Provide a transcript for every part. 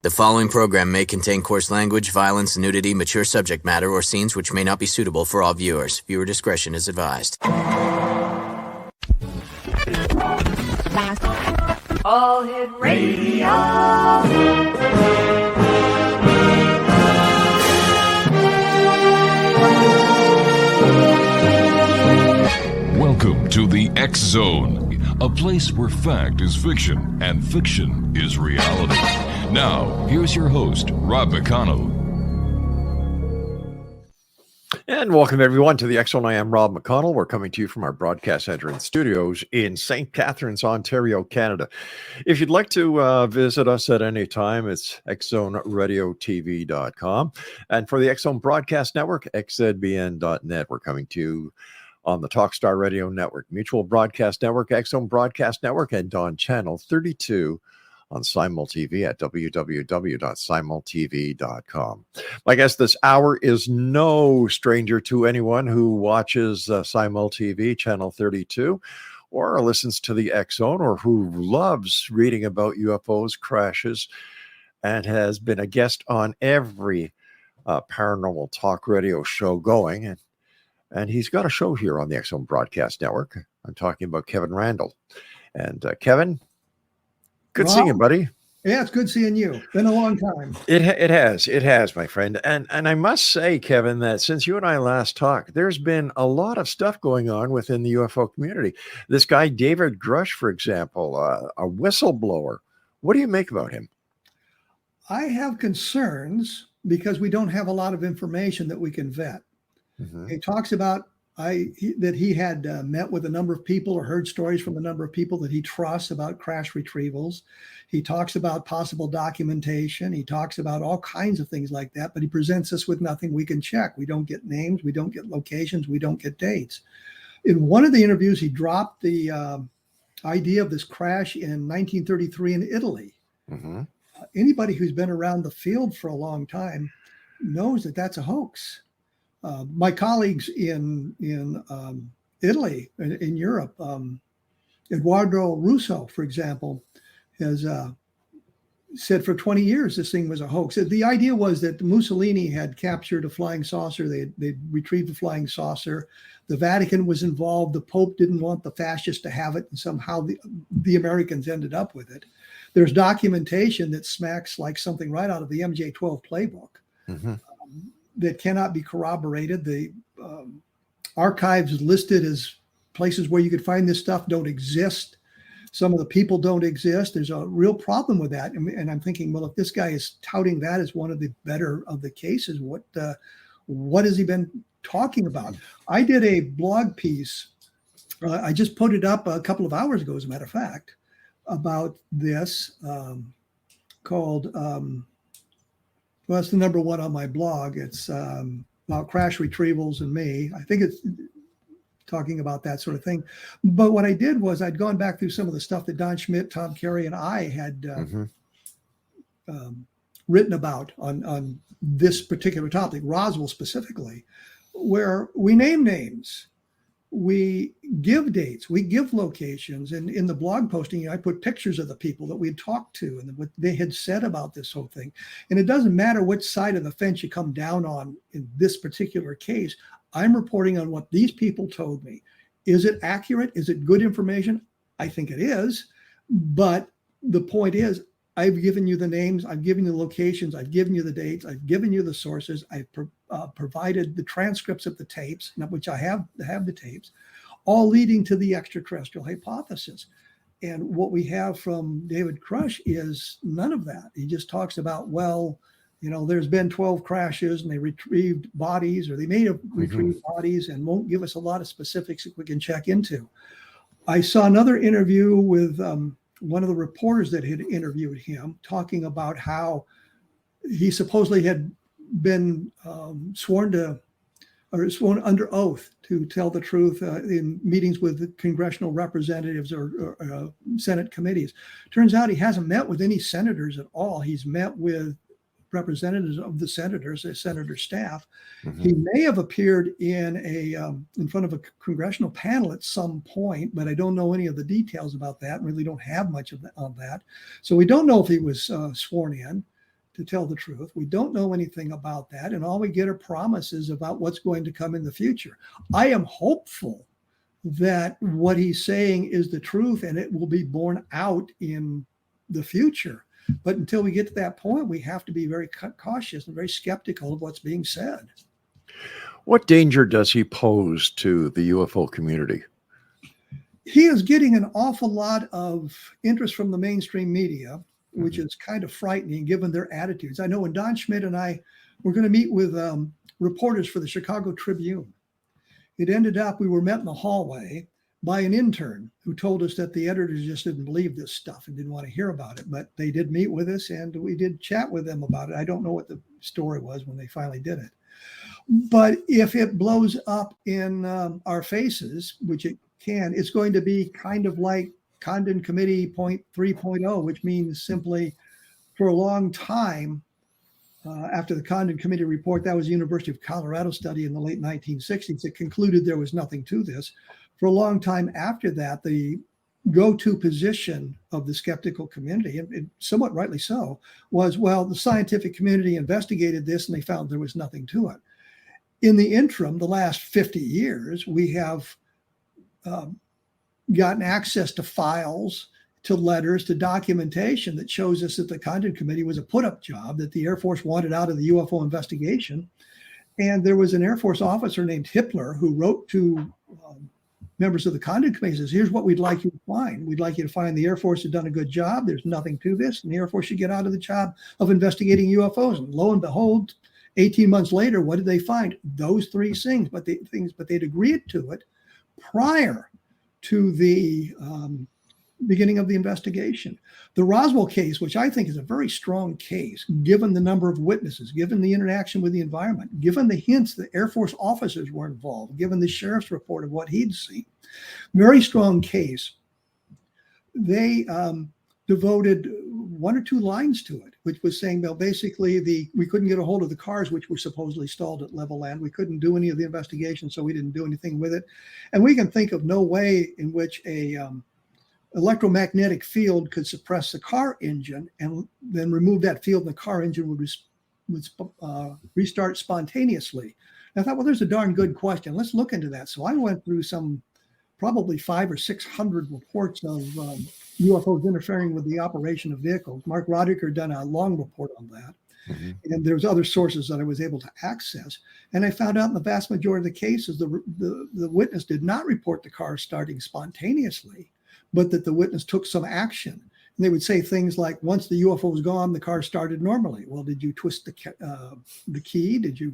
The following program may contain coarse language, violence, nudity, mature subject matter, or scenes which may not be suitable for all viewers. Viewer discretion is advised. All Hit Radio. Welcome to the X Zone, a place where fact is fiction and fiction is reality. Now, here's your host, Rob McConnell. And welcome, everyone, to the X Zone. I am Rob McConnell. We're coming to you from our broadcast center and studios in St. Catharines, Ontario, Canada. If you'd like to visit us at any time, it's xzoneradiotv.com. And for the X Zone Broadcast Network, xzbn.net. We're coming to you on the Talkstar Radio Network, Mutual Broadcast Network, X Zone Broadcast Network, and on Channel 32 on SimulTV at www.simultv.com. My guest this hour is no stranger to anyone who watches SimulTV, Channel 32, or listens to the X Zone, or who loves reading about UFOs, crashes, and has been a guest on every paranormal talk radio show going. And he's got a show here on the X Zone Broadcast Network. I'm talking about Kevin Randle. And Kevin, good seeing you, buddy. Yeah, it's good seeing you. Been a long time. It has, my friend. And I must say, Kevin, that since you and I last talked, there's been a lot of stuff going on within the UFO community. This guy, David Grusch, for example, a whistleblower. What do you make about him? I have concerns because we don't have a lot of information that we can vet. Mm-hmm. He talks about that he had met with a number of people or heard stories from a number of people that he trusts about crash retrievals. He talks about possible documentation. He talks about all kinds of things like that, but he presents us with nothing we can check. We don't get names. We don't get locations. We don't get dates. In one of the interviews, he dropped the idea of this crash in 1933 in Italy. Mm-hmm. Anybody who's been around the field for a long time knows that that's a hoax. My colleagues in Italy, in Europe, Eduardo Russo, for example, has said for 20 years this thing was a hoax. The idea was that Mussolini had captured a flying saucer. They retrieved the flying saucer. The Vatican was involved. The Pope didn't want the fascists to have it, and somehow the Americans ended up with it. There's documentation that smacks like something right out of the MJ-12 playbook. Mm-hmm. That cannot be corroborated. The archives listed as places where you could find this stuff don't exist. Some of the people don't exist. There's a real problem with that. And I'm thinking, well, if this guy is touting that as one of the better of the cases, what has he been talking about? I did a blog piece. I just put it up a couple of hours ago, as a matter of fact, about this called... well, that's the number one on my blog. It's about crash retrievals and me. I think it's talking about that sort of thing. But what I did was I'd gone back through some of the stuff that Don Schmidt, Tom Carey, and I had written about on this particular topic, Roswell specifically, where we name names. We give dates, we give locations, and in the blog posting, I put pictures of the people that we had talked to and what they had said about this whole thing. And it doesn't matter which side of the fence you come down on in this particular case. I'm reporting on what these people told me. Is it accurate? Is it good information? I think it is. But the point is, I've given you the names, I've given you the locations, I've given you the dates, I've given you the sources, I've provided the transcripts of the tapes, which I have the tapes, all leading to the extraterrestrial hypothesis. And what we have from David Grusch is none of that. He just talks about, well, there's been 12 crashes and they retrieved bodies, or they may have retrieved bodies, and won't give us a lot of specifics that we can check into. I saw another interview with one of the reporters that had interviewed him, talking about how he supposedly had been sworn under oath to tell the truth in meetings with congressional representatives or Senate committees. Turns out he hasn't met with any senators at all. He's met with representatives of the senators, the senator staff. Mm-hmm. He may have appeared in in front of a congressional panel at some point, but I don't know any of the details about that. Really don't have much of that. So we don't know if he was sworn in. to tell the truth. We don't know anything about that. And all we get are promises about what's going to come in the future. I am hopeful that what he's saying is the truth and it will be borne out in the future. But until we get to that point, we have to be very cautious and very skeptical of what's being said. What danger does he pose to the UFO community? He is getting an awful lot of interest from the mainstream media, which is kind of frightening given their attitudes. I know when Don Schmidt and I were going to meet with reporters for the Chicago Tribune, it ended up we were met in the hallway by an intern who told us that the editors just didn't believe this stuff and didn't want to hear about it. But they did meet with us and we did chat with them about it. I don't know what the story was when they finally did it. But if it blows up in our faces, which it can, it's going to be kind of like Condon Committee 3.0, which means simply for a long time after the Condon Committee report, that was the University of Colorado study in the late 1960s, it concluded there was nothing to this. For a long time after that, the go-to position of the skeptical community, and somewhat rightly so, was, well, the scientific community investigated this and they found there was nothing to it. In the interim, the last 50 years, we have gotten access to files, to letters, to documentation that shows us that the Condon Committee was a put-up job, that the Air Force wanted out of the UFO investigation. And there was an Air Force officer named Hippler who wrote to members of the Condon Committee, says, here's what we'd like you to find. We'd like you to find the Air Force had done a good job. There's nothing to this. And the Air Force should get out of the job of investigating UFOs. And lo and behold, 18 months later, what did they find? Those three things, but they'd agreed to it prior to the beginning of the investigation. The Roswell case, which I think is a very strong case, given the number of witnesses, given the interaction with the environment, given the hints that Air Force officers were involved, given the sheriff's report of what he'd seen, very strong case. They devoted 1 or 2 lines to it, which was saying, well, basically we couldn't get a hold of the cars, which were supposedly stalled at level land. We couldn't do any of the investigation, so we didn't do anything with it. And we can think of no way in which a electromagnetic field could suppress the car engine and then remove that field and the car engine would restart spontaneously. And I thought, well, there's a darn good question. Let's look into that. So I went through some probably 500 or 600 reports of UFOs interfering with the operation of vehicles. Mark Roddicker done a long report on that. Mm-hmm. And there's other sources that I was able to access. And I found out in the vast majority of the cases, the witness did not report the car starting spontaneously, but that the witness took some action. And they would say things like, once the UFO was gone, the car started normally. Well, did you twist the key? Did you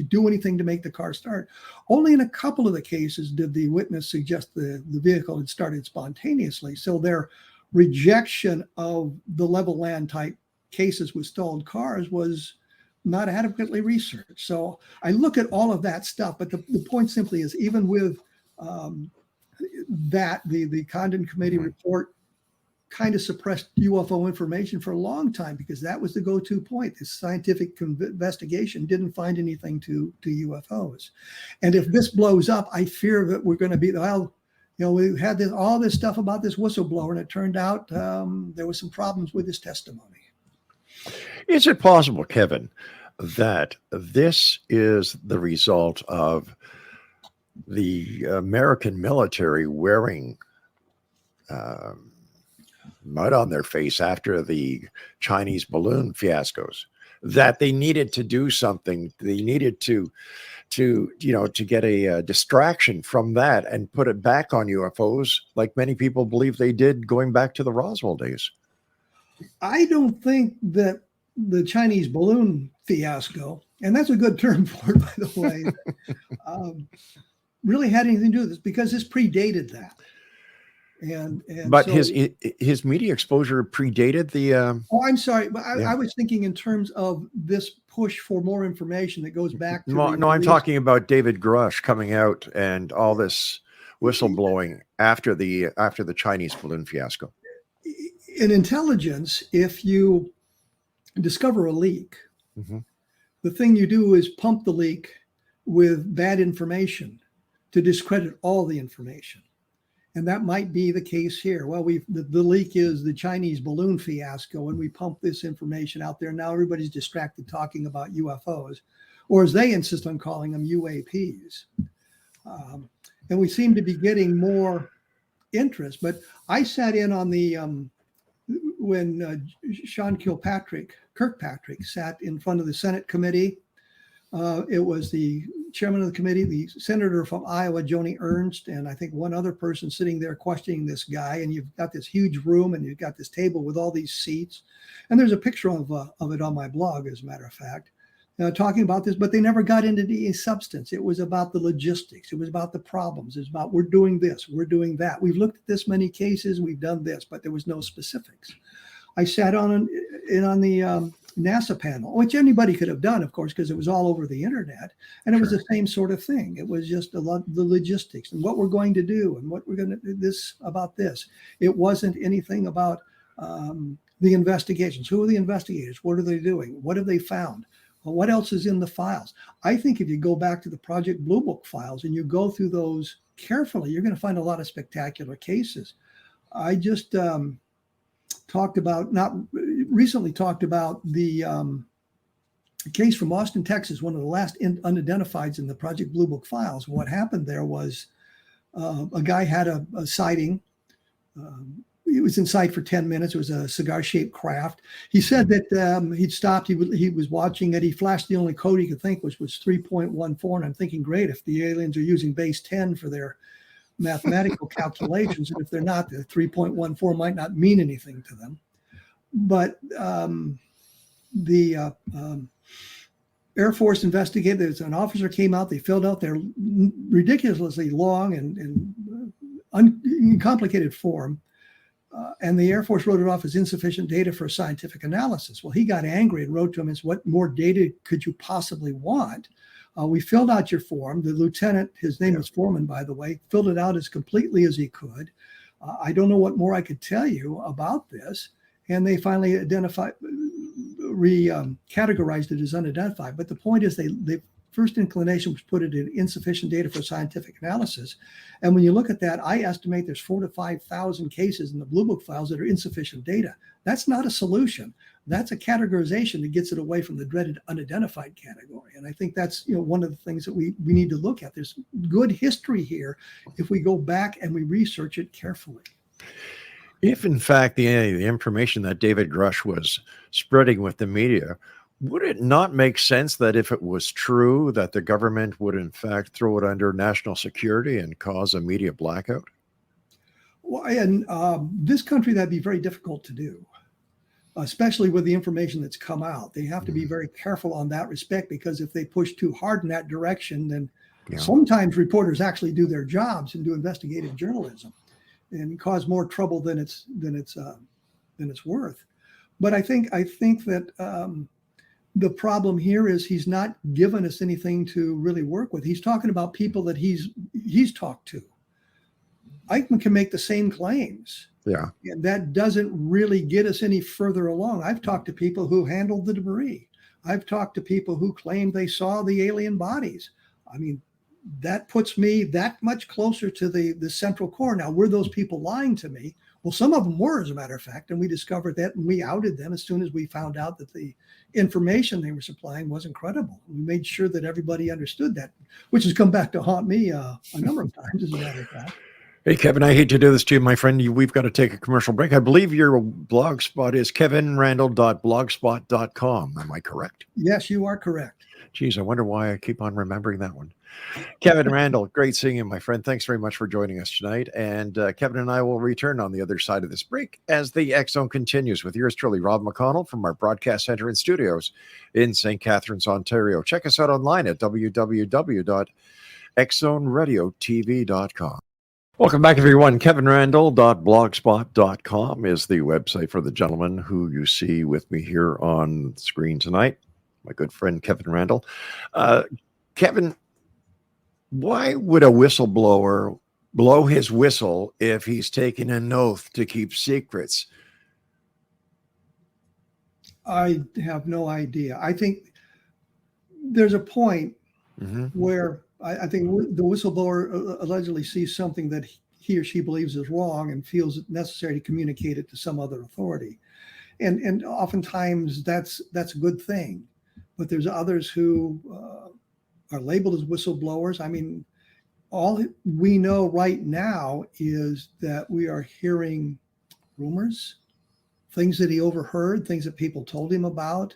do anything to make the car start? Only in a couple of the cases did the witness suggest the vehicle had started spontaneously. So their rejection of the level land type cases with stalled cars was not adequately researched. So I look at all of that stuff, but the point simply is, even with that, the Condon Committee report kind of suppressed UFO information for a long time because that was the go-to point. The scientific investigation didn't find anything to UFOs. And if this blows up, I fear that we're going to be, well, we had all this stuff about this whistleblower, and it turned out there was some problems with his testimony. Is it possible, Kevin, that this is the result of the American military wearing mud on their face after the Chinese balloon fiascos, that they needed to do something? They needed to get a distraction from that and put it back on UFOs, like many people believe they did going back to the Roswell days. I don't think that the Chinese balloon fiasco, and that's a good term for it, by the way, really had anything to do with this, because this predated that. But so, his media exposure predated the. Oh, I'm sorry, but I was thinking in terms of this push for more information that goes back to. No, I'm talking about David Grusch coming out and all this whistleblowing after the Chinese balloon fiasco. In intelligence, if you discover a leak, the thing you do is pump the leak with bad information to discredit all the information. And that might be the case here. Well, the leak is the Chinese balloon fiasco, and we pump this information out there. Now everybody's distracted talking about UFOs, or as they insist on calling them, UAPs. And we seem to be getting more interest. But I sat in on the when Sean Kirkpatrick sat in front of the Senate committee. It was the chairman of the committee, the senator from Iowa, Joni Ernst, and I think one other person sitting there questioning this guy. And you've got this huge room, and you've got this table with all these seats. And there's a picture of it on my blog, as a matter of fact, talking about this. But they never got into the substance. It was about the logistics. It was about the problems. It was about, we're doing this, we're doing that. We've looked at this many cases, we've done this, but there was no specifics. I sat on the NASA panel, which anybody could have done, of course, because it was all over the internet. And it was the same sort of thing. It was just the logistics and what we're going to do and what we're going to do about this. It wasn't anything about the investigations. Who are the investigators? What are they doing? What have they found? Well, what else is in the files? I think if you go back to the Project Blue Book files and you go through those carefully, you're going to find a lot of spectacular cases. I just recently talked about the case from Austin, Texas, one of the last unidentifieds in the Project Blue Book files. What happened there was a guy had a sighting. He was in sight for 10 minutes. It was a cigar-shaped craft. He said that he'd stopped. He was watching it. He flashed the only code he could think, which was 3.14. And I'm thinking, great, if the aliens are using base 10 for their mathematical calculations, and if they're not, the 3.14 might not mean anything to them. But the Air Force investigated. An officer came out. They filled out their ridiculously long and uncomplicated form. And the Air Force wrote it off as insufficient data for scientific analysis. Well, he got angry and wrote to him and said, what more data could you possibly want? We filled out your form. The lieutenant, his name was Foreman, by the way, filled it out as completely as he could. I don't know what more I could tell you about this. And they finally categorized it as unidentified. But the point is they first inclination was put it in insufficient data for scientific analysis. And when you look at that, I estimate there's 4,000 to 5,000 cases in the Blue Book files that are insufficient data. That's not a solution. That's a categorization that gets it away from the dreaded unidentified category. And I think that's one of the things that we need to look at. There's good history here if we go back and we research it carefully. If in fact the information that David Grusch was spreading with the media, would it not make sense that if it was true that the government would in fact throw it under national security and cause a media blackout? Well, in this country, that'd be very difficult to do, especially with the information that's come out. They have to be very careful on that respect, because if they push too hard in that direction, then sometimes reporters actually do their jobs and do investigative journalism and cause more trouble than it's worth. But I think that the problem here is he's not given us anything to really work with. He's talking about people that he's talked to. Eichmann can make the same claims. Yeah. And that doesn't really get us any further along. I've talked to people who handled the debris. I've talked to people who claimed they saw the alien bodies. I mean, that puts me that much closer to the central core. Now, were those people lying to me? Well, some of them were, as a matter of fact, and we discovered that, and we outed them as soon as we found out that the information they were supplying wasn't credible. We made sure that everybody understood that, which has come back to haunt me a number of times, as a matter of fact. Hey, Kevin, I hate to do this to you, my friend. We've got to take a commercial break. I believe your blog spot is kevinrandle.blogspot.com. Am I correct? Yes, you are correct. Geez, I wonder why I keep on remembering that one. Kevin Randle, great seeing you, my friend. Thanks very much for joining us tonight. And Kevin and I will return on the other side of this break as the X Zone continues with yours truly, Rob McConnell, from our broadcast center and studios in St. Catharines, Ontario. Check us out online at www.xzoneradiotv.com. Welcome back, everyone. KevinRandle.blogspot.com is the website for the gentleman who you see with me here on the screen tonight, my good friend Kevin Randle. Kevin, why would a whistleblower blow his whistle if he's taken an oath to keep secrets? I have no idea. I think there's a point where I think the whistleblower allegedly sees something that he or she believes is wrong and feels it necessary to communicate it to some other authority. And oftentimes that's a good thing. But there's others who are labeled as whistleblowers. I mean, all we know right now is that we are hearing rumors, things that he overheard, things that people told him about,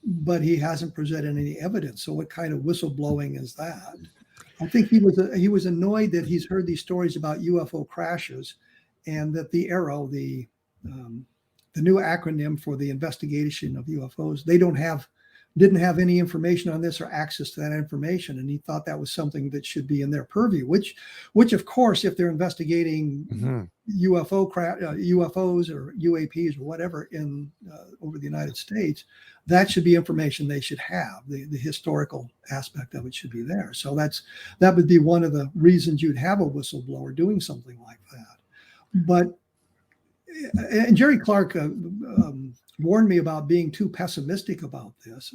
but he hasn't presented any evidence. So what kind of whistleblowing is that? I think he was annoyed that he's heard these stories about UFO crashes, and that the ARROW, the new acronym for the investigation of UFOs, didn't have any information on this or access to that information, and he thought that was something that should be in their purview. Which of course, if they're investigating UFOs or UAPs or whatever in over the United States, that should be information they should have. The historical aspect of it should be there. So that would be one of the reasons you'd have a whistleblower doing something like that. But and Jerry Clark warned me about being too pessimistic about this.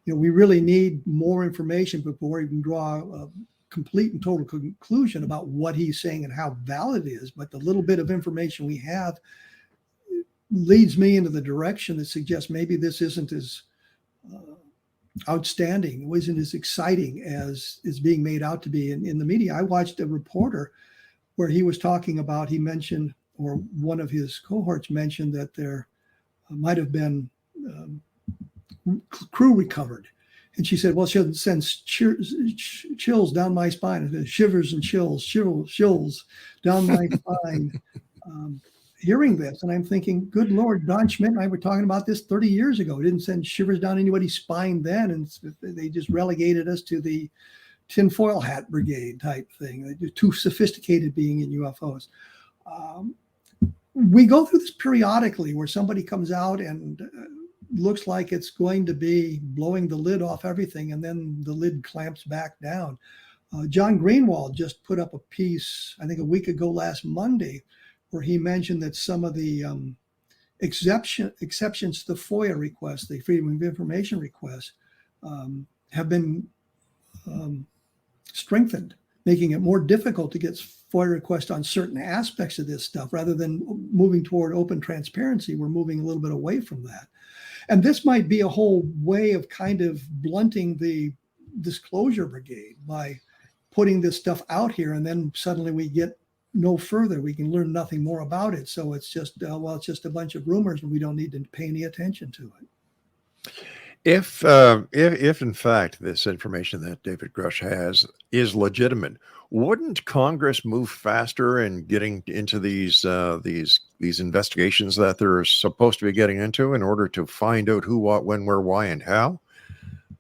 We really need more information before we can draw a complete and total conclusion about what he's saying and how valid it is. But the little bit of information we have leads me into the direction that suggests maybe this isn't as outstanding, wasn't as exciting as is being made out to be in the media. I watched a reporter where he was talking about, he mentioned, or one of his cohorts mentioned, that there might have been crew recovered. And she said, well, she'll send chills down my spine, shivers and chills down my spine, hearing this. And I'm thinking, good Lord, Don Schmidt and I were talking about this 30 years ago. It didn't send shivers down anybody's spine then. And they just relegated us to the tinfoil hat brigade type thing. They're too sophisticated being in UFOs. We go through this periodically where somebody comes out and looks like it's going to be blowing the lid off everything, and then the lid clamps back down. John Greenwald just put up a piece, I think a week ago last Monday, where he mentioned that some of the exceptions to the FOIA request, the Freedom of Information request, have been strengthened, making it more difficult to get FOIA requests on certain aspects of this stuff. Rather than moving toward open transparency, we're moving a little bit away from that. And this might be a whole way of kind of blunting the disclosure brigade by putting this stuff out here, and then suddenly we get no further. We can learn nothing more about it. So it's just, it's just a bunch of rumors, and we don't need to pay any attention to it. If in fact this information that David Grusch has is legitimate, wouldn't Congress move faster in getting into these investigations that they're supposed to be getting into in order to find out who, what, when, where, why, and how?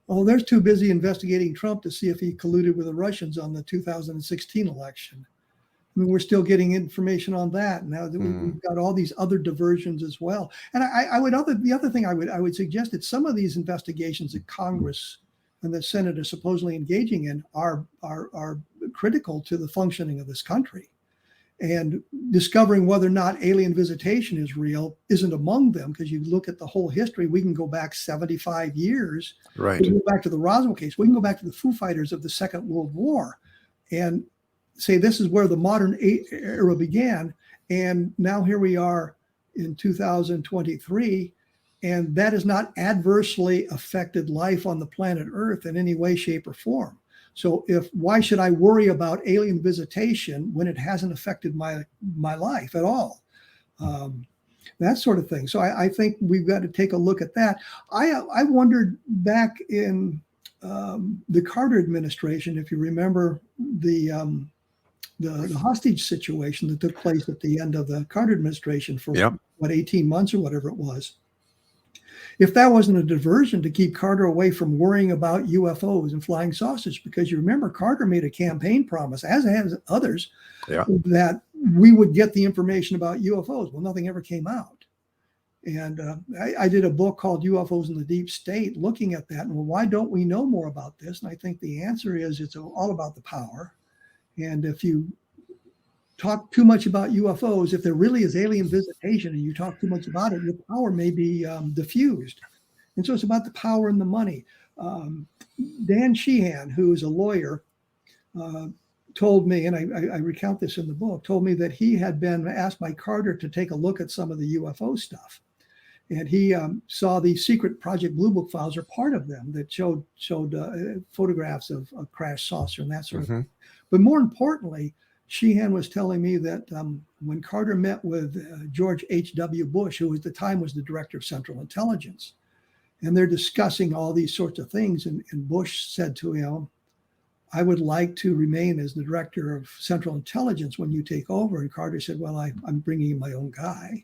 Well, they're too busy investigating Trump to see if he colluded with the Russians on the 2016 election. I mean, we're still getting information on that. Now that we've got all these other diversions as well. And the other thing I would suggest that some of these investigations that Congress and the Senate are supposedly engaging in are critical to the functioning of this country. And discovering whether or not alien visitation is real isn't among them, because you look at the whole history, we can go back 75 years. Right. We can go back to the Roswell case. We can go back to the Foo Fighters of the Second World War and say this is where the modern era began. And now here we are in 2023, and that has not adversely affected life on the planet Earth in any way, shape, or form. So why should I worry about alien visitation when it hasn't affected my life at all? That sort of thing. So I think we've got to take a look at that. I wondered back in the Carter administration, if you remember the hostage situation that took place at the end of the Carter administration for 18 months or whatever it was. If that wasn't a diversion to keep Carter away from worrying about UFOs and flying saucers, because you remember Carter made a campaign promise, as has others, that we would get the information about UFOs. Well, nothing ever came out. And I did a book called UFOs in the Deep State looking at that. And well, why don't we know more about this? And I think the answer is it's all about the power. And if you talk too much about UFOs, if there really is alien visitation and you talk too much about it, your power may be diffused. And so it's about the power and the money. Dan Sheehan, who is a lawyer, told me, and I recount this in the book, told me that he had been asked by Carter to take a look at some of the UFO stuff. And he saw the secret Project Blue Book files are part of them that showed photographs of a crash saucer and that sort of thing. But more importantly, Sheehan was telling me that when Carter met with George H.W. Bush, who at the time was the director of Central Intelligence, and they're discussing all these sorts of things, and Bush said to him, I would like to remain as the director of Central Intelligence when you take over. And Carter said, well, I'm bringing in my own guy.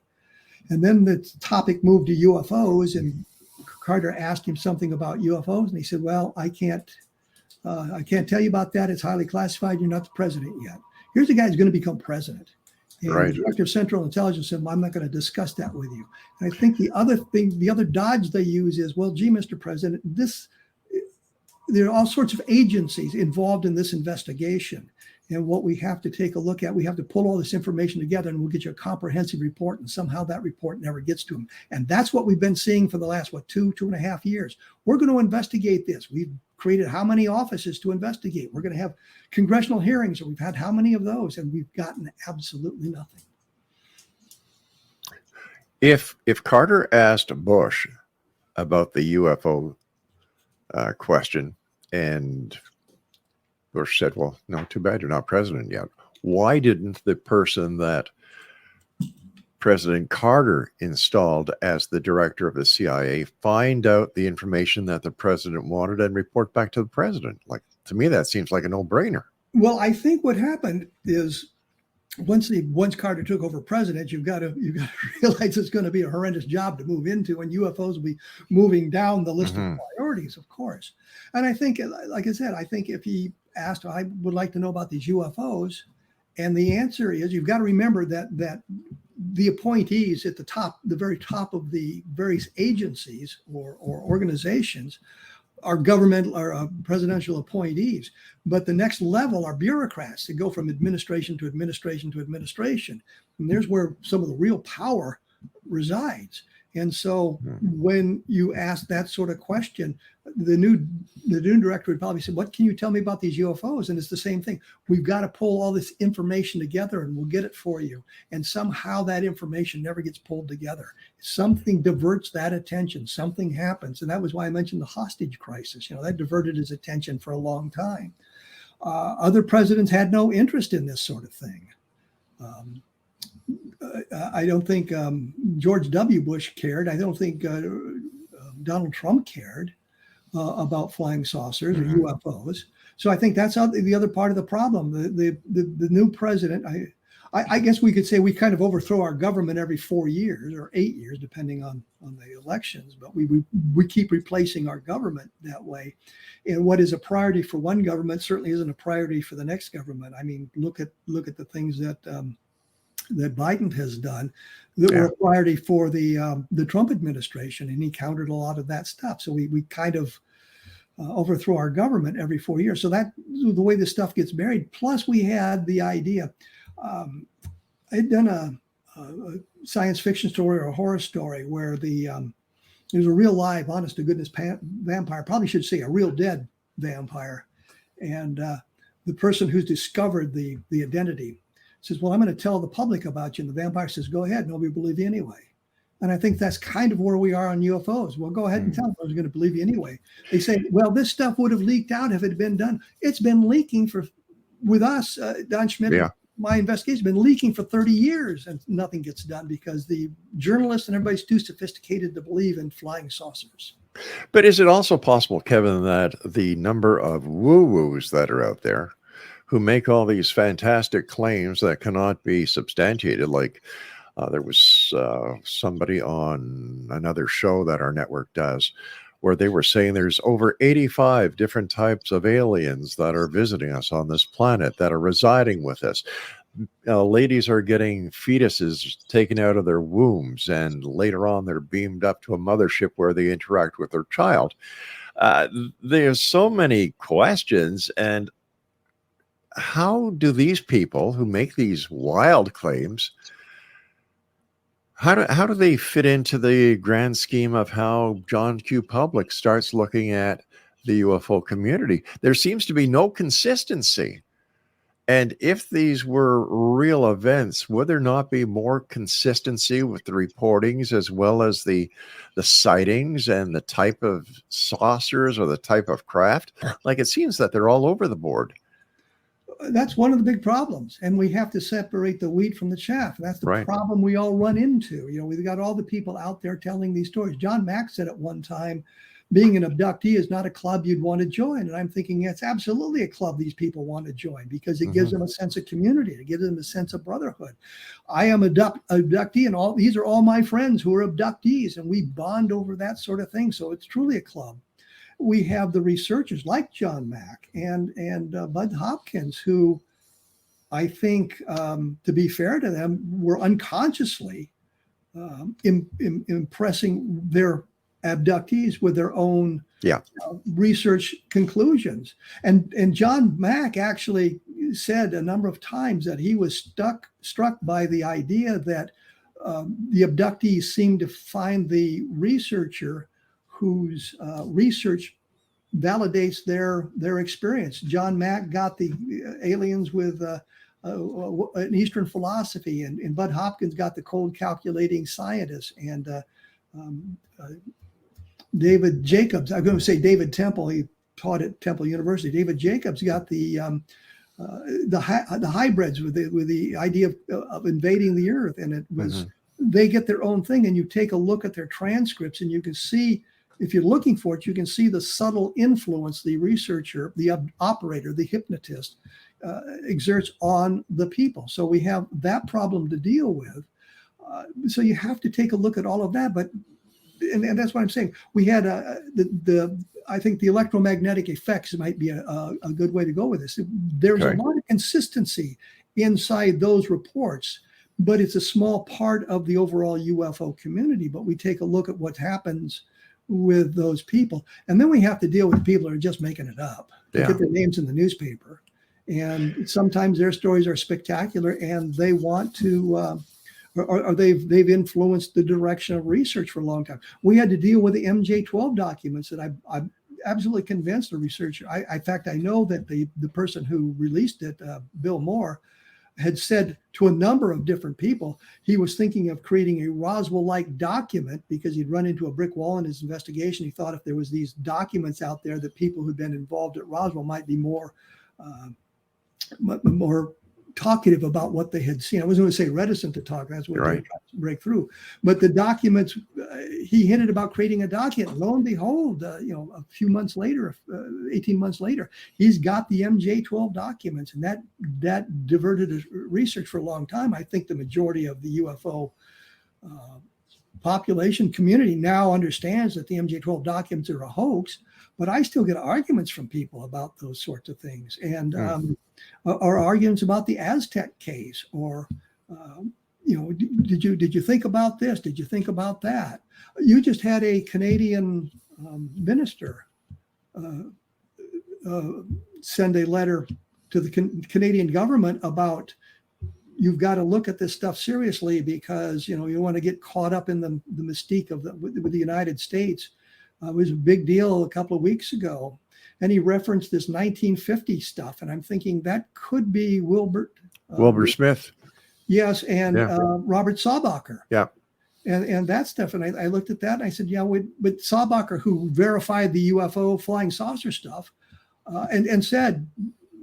And then the topic moved to UFOs, and Carter asked him something about UFOs. And he said, well, I can't tell you about that. It's highly classified. You're not the president yet. Here's the guy who's going to become president. And the director of Central Intelligence said, well, I'm not going to discuss that with you. And I think the other dodge they use is, well, gee, Mr. President, there are all sorts of agencies involved in this investigation. And what we have to take a look at, we have to pull all this information together and we'll get you a comprehensive report. And somehow that report never gets to them. And that's what we've been seeing for the last, 2.5 years. We're going to investigate this. We've created how many offices to investigate? We're going to have congressional hearings. We've had how many of those? And we've gotten absolutely nothing. If Carter asked Bush about the UFO question, and Bush said, well, no, too bad you're not president yet. Why didn't the person that President Carter installed as the director of the CIA find out the information that the president wanted and report back to the president? Like, to me, that seems like a no-brainer. Well, I think what happened is once Carter took over president, you've got to realize it's going to be a horrendous job to move into, and UFOs will be moving down the list of priorities, of course. And I think, like I said, I think if he asked, I would like to know about these UFOs, and the answer is, you've got to remember that the appointees at the top, the very top of the various agencies or organizations are governmental or presidential appointees, but the next level are bureaucrats that go from administration to administration to administration. And there's where some of the real power resides. And so when you ask that sort of question, the new director would probably say, what can you tell me about these UFOs? And it's the same thing. We've got to pull all this information together and we'll get it for you. And somehow that information never gets pulled together. Something diverts that attention. Something happens. And that was why I mentioned the hostage crisis. That diverted his attention for a long time. Other presidents had no interest in this sort of thing. I don't think George W. Bush cared. I don't think Donald Trump cared about flying saucers or UFOs. So I think that's the other part of the problem. The new president, I guess we could say we kind of overthrow our government every 4 years or 8 years, depending on the elections. But we keep replacing our government that way. And what is a priority for one government certainly isn't a priority for the next government. I mean, look at the things that Biden has done that were a priority for the Trump administration, and he countered a lot of that stuff. So we kind of overthrow our government every 4 years. So that the way this stuff gets buried. Plus, we had the idea. I'd done a science fiction story or a horror story where there's a real live, honest to goodness vampire. Probably should say a real dead vampire, and the person who's discovered the identity says, well, I'm going to tell the public about you. And the vampire says, go ahead. Nobody will believe you anyway. And I think that's kind of where we are on UFOs. Well, go ahead and tell them I was going to believe you anyway. They say, well, this stuff would have leaked out if it had been done. It's been leaking with us, Don Schmidt, my investigation has been leaking for 30 years and nothing gets done because the journalists and everybody's too sophisticated to believe in flying saucers. But is it also possible, Kevin, that the number of woo-woos that are out there who make all these fantastic claims that cannot be substantiated, like there was somebody on another show that our network does, where they were saying there's over 85 different types of aliens that are visiting us on this planet, that are residing with us. Ladies are getting fetuses taken out of their wombs, and later on they're beamed up to a mothership where they interact with their child. There's so many questions, and how do these people who make these wild claims, how do they fit into the grand scheme of how John Q. Public starts looking at the UFO community? There seems to be no consistency. And if these were real events, would there not be more consistency with the reportings as well as the sightings and the type of saucers or the type of craft? Like, it seems that they're all over the board. That's one of the big problems, and we have to separate the wheat from the chaff. That's the problem we all run into. We've got all the people out there telling these stories. John Mack said at one time, being an abductee is not a club you'd want to join. And I'm thinking it's absolutely a club these people want to join, because it gives them a sense of community. It gives them a sense of brotherhood. I am abductee, and these are all my friends who are abductees, and we bond over that sort of thing. So it's truly a club. We have the researchers like John Mack and Bud Hopkins, who I think, to be fair to them, were unconsciously impressing their abductees with their own research conclusions. And John Mack actually said a number of times that he was struck by the idea that the abductees seemed to find the researcher whose research validates their experience. John Mack got the aliens with an Eastern philosophy, and Bud Hopkins got the cold calculating scientist, and David Jacobs, I'm going to say David Temple, he taught at Temple University. David Jacobs got the hybrids with the idea of invading the earth, and it was they get their own thing. And you take a look at their transcripts, and you can see, if you're looking for it, you can see the subtle influence the researcher, the operator, the hypnotist exerts on the people. So we have that problem to deal with. So you have to take a look at all of that. But and that's what I'm saying. We had I think the electromagnetic effects might be a good way to go with this. There's a lot of consistency inside those reports, but it's a small part of the overall UFO community. But we take a look at what happens with those people, and then we have to deal with people who are just making it up. They get their names in the newspaper, and sometimes their stories are spectacular, and they want to, or they've influenced the direction of research for a long time. We had to deal with the MJ12 documents that I'm absolutely convinced the researcher. In fact, I know that the person who released it, Bill Moore, had said to a number of different people he was thinking of creating a Roswell-like document because he'd run into a brick wall in his investigation. He thought if there was these documents out there that people who'd been involved at Roswell might be more talkative about what they had seen. I wasn't going to say reticent to talk. That's what they tried to break through. But the documents, he hinted about creating a document. Lo and behold, a few months later, 18 months later, he's got the MJ12 documents, and that diverted his research for a long time. I think the majority of the UFO population community now understands that the MJ12 documents are a hoax, but I still get arguments from people about those sorts of things. And or arguments about the Aztec case, or did you think about this? Did you think about that? You just had a Canadian minister send a letter to the Canadian government about, you've got to look at this stuff seriously, because you want to get caught up in the mystique of with the United States. It was a big deal a couple of weeks ago. And he referenced this 1950 stuff. And I'm thinking that could be Wilbur Smith. Yes. And Robert Saubacher. Yeah. And that stuff. And I looked at that and I said, but Saubacher, who verified the UFO flying saucer stuff, and said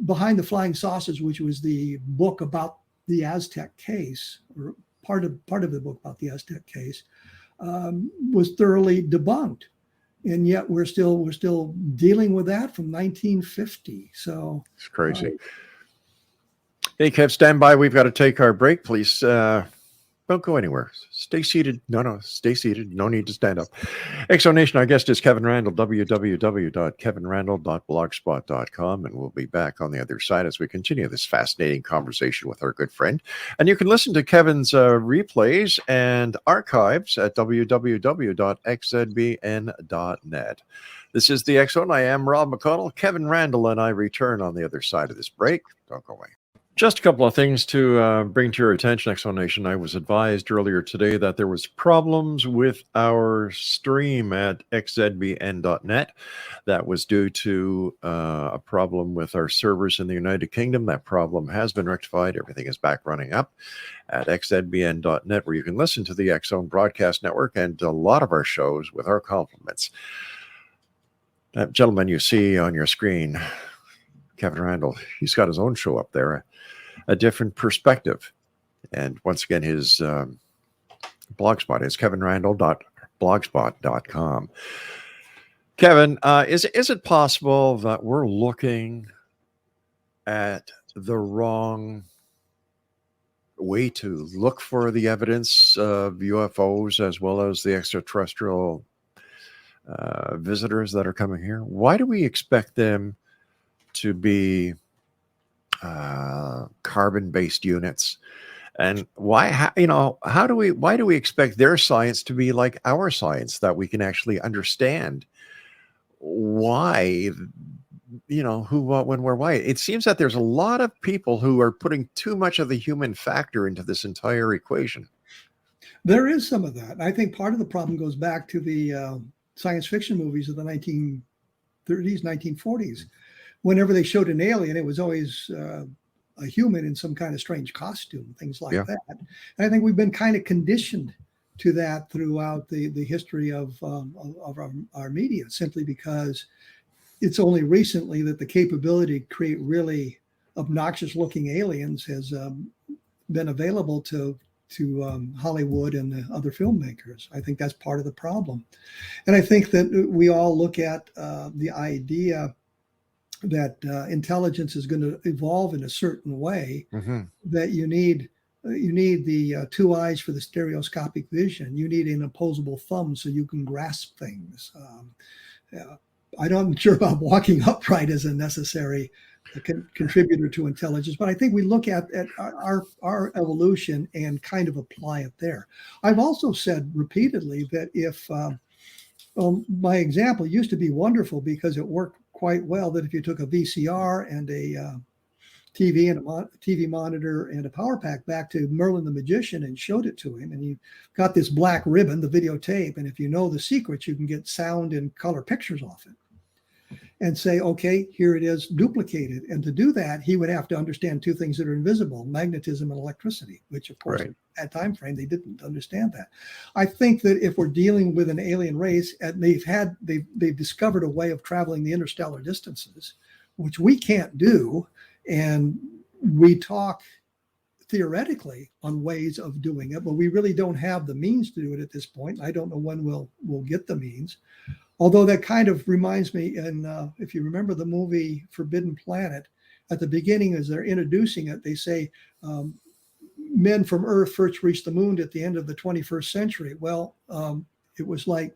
Behind the Flying Saucers, which was the book about the Aztec case, or part of the book about the Aztec case, was thoroughly debunked. And yet we're still dealing with that from 1950. So it's crazy. Hey, Kev, stand by. We've got to take our break, please. Don't go anywhere. Stay seated. No, stay seated. No need to stand up. Exonation, our guest is Kevin Randle, www.kevinrandle.blogspot.com, and we'll be back on the other side as we continue this fascinating conversation with our good friend. And you can listen to Kevin's replays and archives at www.xzbn.net. This is the X Zone. I am Rob McConnell. Kevin Randle and I return on the other side of this break. Don't go away. Just a couple of things to bring to your attention, Explanation. I was advised earlier today that there was problems with our stream at xzbn.net. That was due to a problem with our servers in the United Kingdom. That problem has been rectified. Everything is back running up at xzbn.net, where you can listen to the X-Zone Broadcast Network and a lot of our shows with our compliments. That gentleman you see on your screen, Kevin Randle, he's got his own show up there, A Different Perspective. And once again, his blogspot is kevinrandle.blogspot.com. Kevin, is it possible that we're looking at the wrong way to look for the evidence of UFOs as well as the extraterrestrial visitors that are coming here? Why do we expect them to be carbon-based units, and why do we expect their science to be like our science, that we can actually understand why, who, what, when, where, why? It seems that there's a lot of people who are putting too much of the human factor into this entire equation. There is some of that. I think part of the problem goes back to the science fiction movies of the 1930s, 1940s. Whenever they showed an alien, it was always a human in some kind of strange costume, things like that. And I think we've been kind of conditioned to that throughout the history of our media, simply because it's only recently that the capability to create really obnoxious looking aliens has been available to Hollywood and the other filmmakers. I think that's part of the problem. And I think that we all look at the idea that intelligence is going to evolve in a certain way, that you need the two eyes for the stereoscopic vision. You need an opposable thumb so you can grasp things. I'm not sure about walking upright as a necessary contributor to intelligence, but I think we look at our evolution and kind of apply it there. I've also said repeatedly that if my example used to be wonderful because it worked quite well, that if you took a VCR and a TV and a TV monitor and a power pack back to Merlin the Magician and showed it to him, and you got this black ribbon, the videotape, and if you know the secrets, you can get sound and color pictures off it and say, okay, here it is duplicated. And to do that, he would have to understand two things that are invisible: magnetism and electricity, which of course at that time frame they didn't understand that. I think that if we're dealing with an alien race and they've discovered a way of traveling the interstellar distances, which we can't do, and we talk theoretically on ways of doing it, but we really don't have the means to do it at this point. I don't know when we'll get the means. Although that kind of reminds me, and if you remember the movie Forbidden Planet, at the beginning as they're introducing it, they say men from Earth first reached the moon at the end of the 21st century. Well, it was like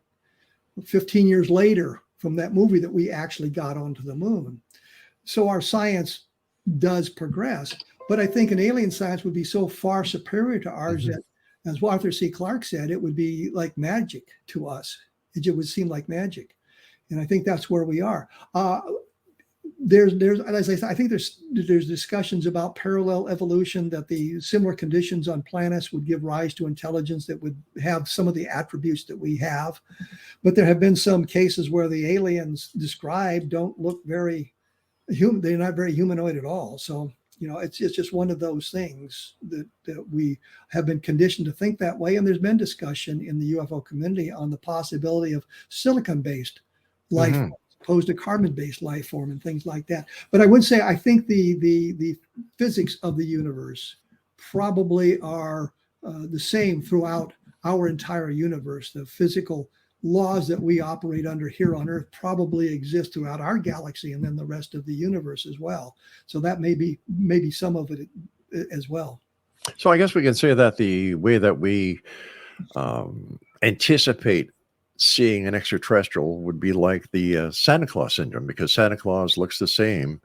15 years later from that movie that we actually got onto the moon. So our science does progress, but I think an alien science would be so far superior to ours that, as Arthur C. Clarke said, it would be like magic to us. It would seem like magic. And I think that's where we are. There's as I said, I think there's discussions about parallel evolution, that the similar conditions on planets would give rise to intelligence that would have some of the attributes that we have. But there have been some cases where the aliens described don't look very human. They're not very humanoid at all. So, it's just one of those things that we have been conditioned to think that way. And there's been discussion in the UFO community on the possibility of silicon-based life form, opposed to carbon-based life form and things like that. But I would say I think the physics of the universe probably are the same throughout our entire universe. The physical laws that we operate under here on Earth probably exist throughout our galaxy and then the rest of the universe as well. So that may be some of it as well. So I guess we can say that the way that we anticipate seeing an extraterrestrial would be like the Santa Claus syndrome, because Santa Claus looks the same,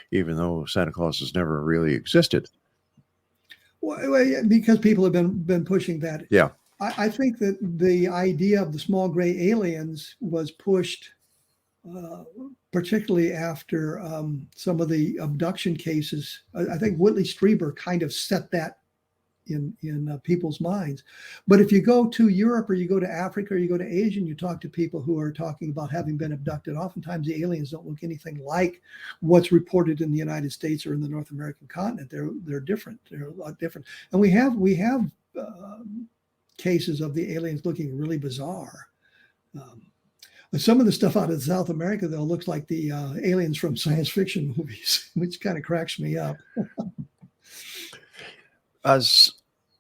even though Santa Claus has never really existed. Well, because people have been pushing that. Yeah. I think that the idea of the small gray aliens was pushed particularly after some of the abduction cases. I think Whitley Strieber kind of set that in people's minds. But if you go to Europe or you go to Africa or you go to Asia and you talk to people who are talking about having been abducted, oftentimes the aliens don't look anything like what's reported in the United States or in the North American continent. They're different. They're a lot different. And we have cases of the aliens looking really bizarre. Some of the stuff out of South America, though, looks like the aliens from science fiction movies, which kind of cracks me up. As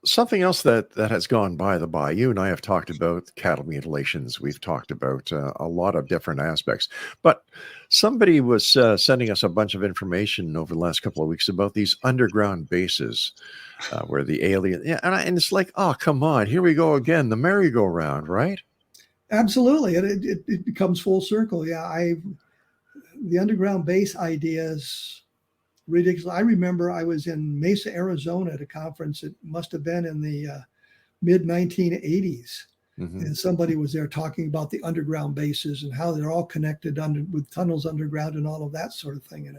something else that has gone by the by, you and I have talked about cattle mutilations. We've talked about a lot of different aspects. But somebody was sending us a bunch of information over the last couple of weeks about these underground bases where the alien... Yeah, and it's like, oh, come on, here we go again, the merry-go-round, right? Absolutely. It becomes full circle. Yeah, the underground base ideas... ridiculous. I remember I was in Mesa, Arizona at a conference. It must have been in the mid 1980s. And somebody was there talking about the underground bases and how they're all connected with tunnels underground and all of that sort of thing.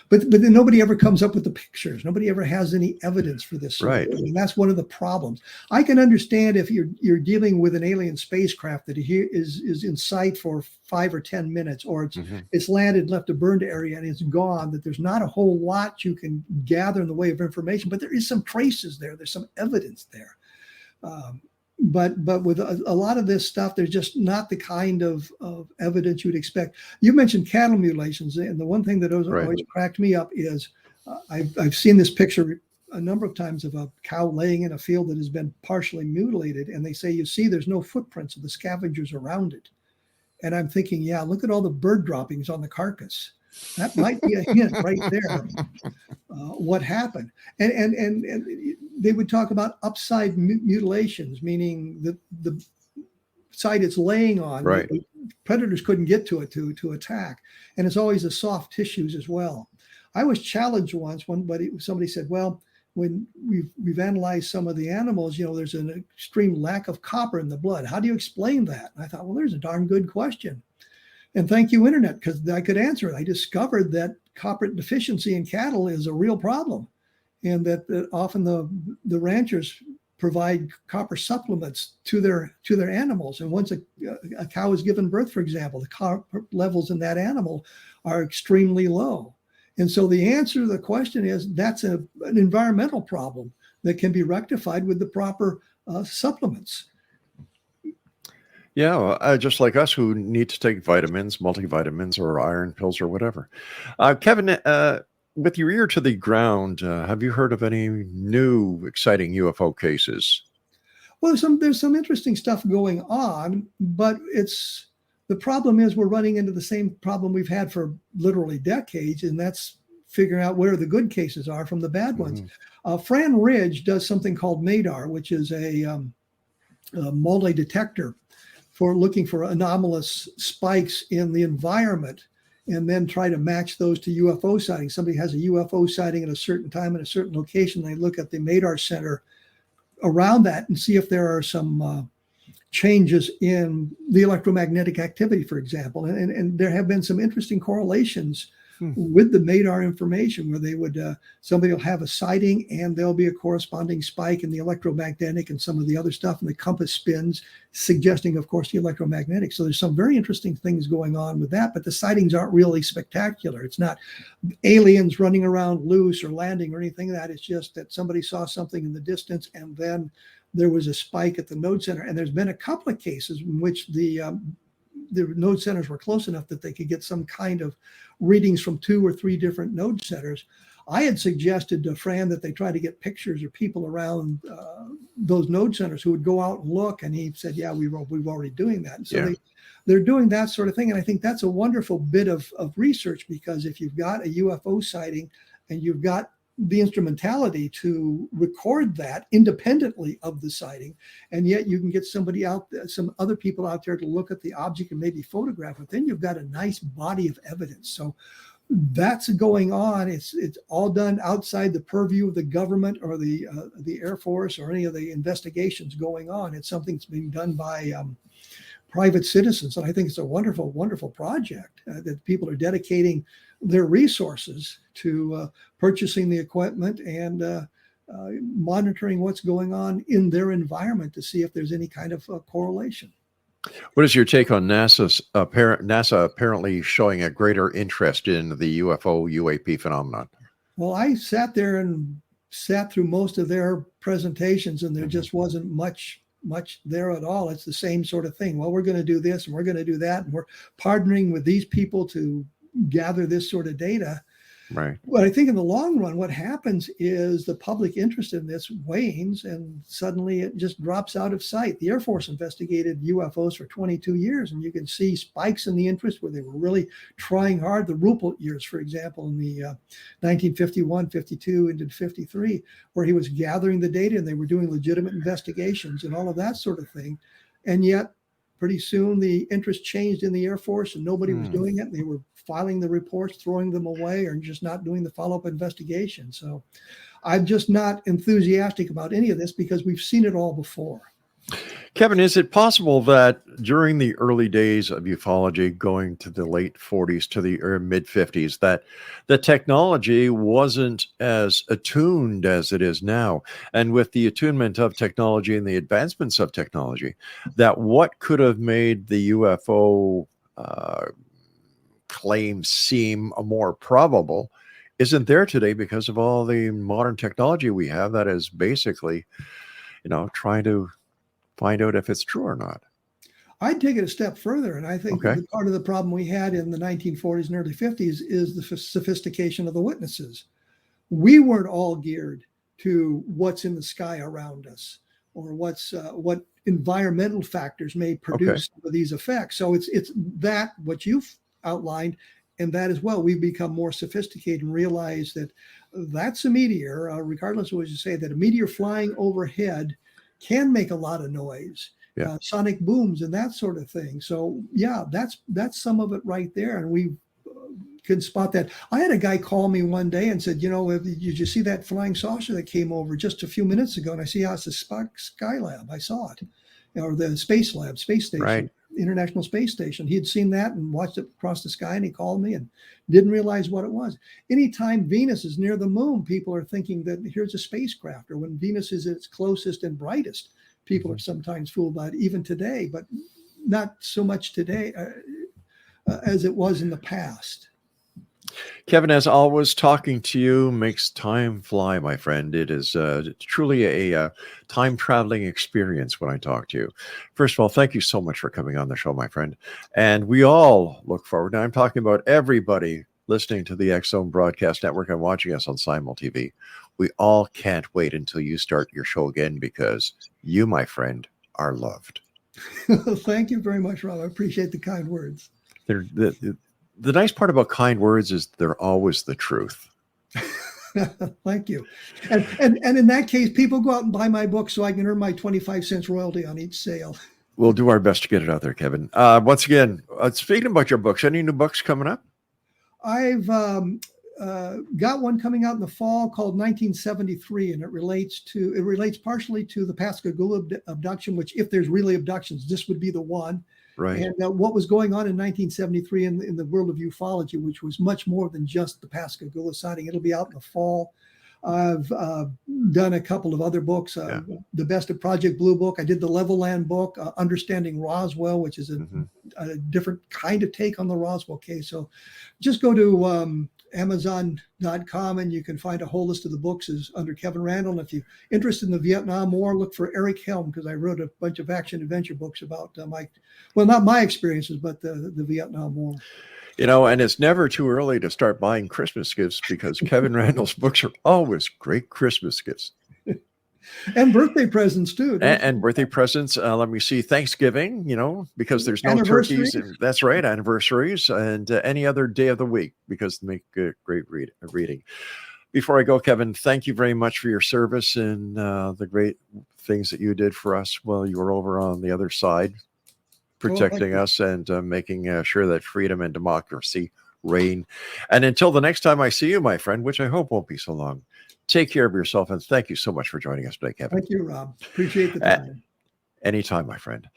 But then nobody ever comes up with the pictures. Nobody ever has any evidence for this. Right. And that's one of the problems. I can understand if you're dealing with an alien spacecraft that is in sight for 5 or 10 minutes, or it's landed, left a burned area, and it's gone, that there's not a whole lot you can gather in the way of information, but there is some traces there. There's some evidence there. But with a lot of this stuff, there's just not the kind of evidence you'd expect. You mentioned cattle mutilations, and the one thing that always cracked me up is I've seen this picture a number of times of a cow laying in a field that has been partially mutilated, and they say, you see, there's no footprints of the scavengers around it. And I'm thinking, yeah, look at all the bird droppings on the carcass. That might be a hint right there. What happened? And they would talk about upside mutilations, meaning the side it's laying on. Right. Predators couldn't get to it to attack, and it's always the soft tissues as well. I was challenged once. Somebody said, "Well, when we've analyzed some of the animals, there's an extreme lack of copper in the blood. How do you explain that?" And I thought, well, there's a darn good question. And thank you, Internet, because I could answer it. I discovered that copper deficiency in cattle is a real problem, and that often the ranchers provide copper supplements to their animals. And once a cow is given birth, for example, the copper levels in that animal are extremely low. And so the answer to the question is that's an environmental problem that can be rectified with the proper supplements. Yeah, just like us who need to take vitamins, multivitamins, or iron pills or whatever. Kevin, with your ear to the ground, have you heard of any new exciting UFO cases? Well, there's some interesting stuff going on, but the problem is we're running into the same problem we've had for literally decades, and that's figuring out where the good cases are from the bad ones. Fran Ridge does something called MADAR, which is a multi-detector for looking for anomalous spikes in the environment, and then try to match those to UFO sightings. Somebody has a UFO sighting at a certain time in a certain location. They look at the MADAR center around that and see if there are some changes in the electromagnetic activity, for example. And there have been some interesting correlations with the MADAR information where they would, somebody will have a sighting and there'll be a corresponding spike in the electromagnetic and some of the other stuff, and the compass spins, suggesting, of course, the electromagnetic. So there's some very interesting things going on with that, but the sightings aren't really spectacular. It's not aliens running around loose or landing or anything like that. It's just that somebody saw something in the distance and then there was a spike at the node center. And there's been a couple of cases in which the node centers were close enough that they could get some kind of readings from 2 or 3 different node centers. I had suggested to Fran that they try to get pictures or people around those node centers who would go out and look. And he said, yeah, we've already doing that. And so they're doing that sort of thing. And I think that's a wonderful bit of research, because if you've got a UFO sighting and you've got the instrumentality to record that independently of the sighting, and yet you can get somebody out there, some other people out there to look at the object and maybe photograph it, then you've got a nice body of evidence. So that's going on. It's all done outside the purview of the government or the Air Force or any of the investigations going on. It's something that's being done by private citizens. And I think it's a wonderful, wonderful project that people are dedicating their resources to purchasing the equipment and monitoring what's going on in their environment to see if there's any kind of correlation. What is your take on NASA apparently showing a greater interest in the UFO UAP phenomenon? Well, I sat there and sat through most of their presentations, and there just wasn't much there at all. It's the same sort of thing. Well, we're going to do this and we're going to do that, and we're partnering with these people to gather this sort of data. Right. But I think in the long run, what happens is the public interest in this wanes, and suddenly it just drops out of sight. The Air Force investigated UFOs for 22 years, and you can see spikes in the interest where they were really trying hard. The Ruppelt years, for example, in the 1951, 52, into 53, where he was gathering the data and they were doing legitimate investigations and all of that sort of thing. And yet, pretty soon the interest changed in the Air Force and nobody was doing it. They were filing the reports, throwing them away, or just not doing the follow-up investigation. So I'm just not enthusiastic about any of this because we've seen it all before. Kevin, is it possible that during the early days of ufology, going to the late 40s to the mid 50s, that the technology wasn't as attuned as it is now? And with the attunement of technology and the advancements of technology, that what could have made the UFO claim seem more probable isn't there today because of all the modern technology we have that is basically, trying to find out if it's true or not. I'd take it a step further, and I think that part of the problem we had in the 1940s and early 50s is the sophistication of the witnesses. We weren't all geared to what's in the sky around us or what environmental factors may produce some of these effects. So it's that what you've outlined, and that as well, we've become more sophisticated and realize that that's a meteor, regardless of what you say, that a meteor flying overhead can make a lot of noise, sonic booms and that sort of thing. So yeah, that's some of it right there. And we can spot that. I had a guy call me one day and said, did you see that flying saucer that came over just a few minutes ago? And I see how it's a Skylab. I saw it, or the Space Lab, space station. Right. International Space Station. He had seen that and watched it across the sky, and he called me and didn't realize what it was. Anytime Venus is near the moon, people are thinking that here's a spacecraft, or when Venus is at its closest and brightest, people are sometimes fooled by it, even today, but not so much today as it was in the past. Kevin, as always, talking to you makes time fly, my friend. It is truly a time-traveling experience when I talk to you. First of all, thank you so much for coming on the show, my friend. And we all look forward. Now, I'm talking about everybody listening to the X Zone Broadcast Network and watching us on Simul TV. We all can't wait until you start your show again because you, my friend, are loved. Thank you very much, Rob. I appreciate the kind words. The nice part about kind words is they're always the truth. Thank you. And in that case, people go out and buy my book so I can earn my 25 cents royalty on each sale. We'll do our best to get it out there, Kevin. Once again, speaking about your books, any new books coming up? I've got one coming out in the fall called 1973, and it relates partially to the Pascagoula abduction, which if there's really abductions, this would be the one. Right. And what was going on in 1973 in the world of ufology, which was much more than just the Pascagoula sighting. It'll be out in the fall. I've done a couple of other books. The Best of Project Blue book. I did the Levelland book, Understanding Roswell, which is a different kind of take on the Roswell case. So just go to Amazon.com and you can find a whole list of the books under Kevin Randle. And if you're interested in the Vietnam War, look for Eric Helm, because I wrote a bunch of action adventure books about not my experiences, but the Vietnam War. And it's never too early to start buying Christmas gifts because Kevin Randle's books are always great Christmas gifts. And birthday presents too. And birthday presents. Let me see. Thanksgiving, because there's no turkeys. That's right. Anniversaries and any other day of the week because they make great reading. Before I go, Kevin, thank you very much for your service and the great things that you did for us while you were over on the other side, protecting us and making sure that freedom and democracy reign. And until the next time I see you, my friend, which I hope won't be so long, take care of yourself. And thank you so much for joining us today, Kevin. Thank you, Rob. Appreciate the time. Anytime, my friend.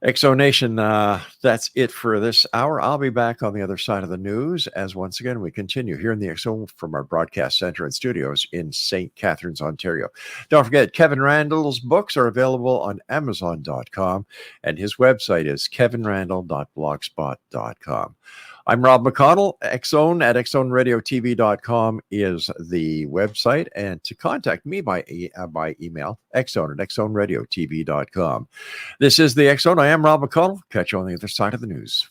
Exo Nation, that's it for this hour. I'll be back on the other side of the news as once again we continue here in the Exo from our broadcast center and studios in St. Catharines, Ontario. Don't forget, Kevin Randle's books are available on Amazon.com, and his website is kevinrandle.blogspot.com. I'm Rob McConnell. Exxon at exonradiotv.com is the website. And to contact me by email, exxon at exonradiotv.com. This is the Exxon. I am Rob McConnell. Catch you on the other side of the news.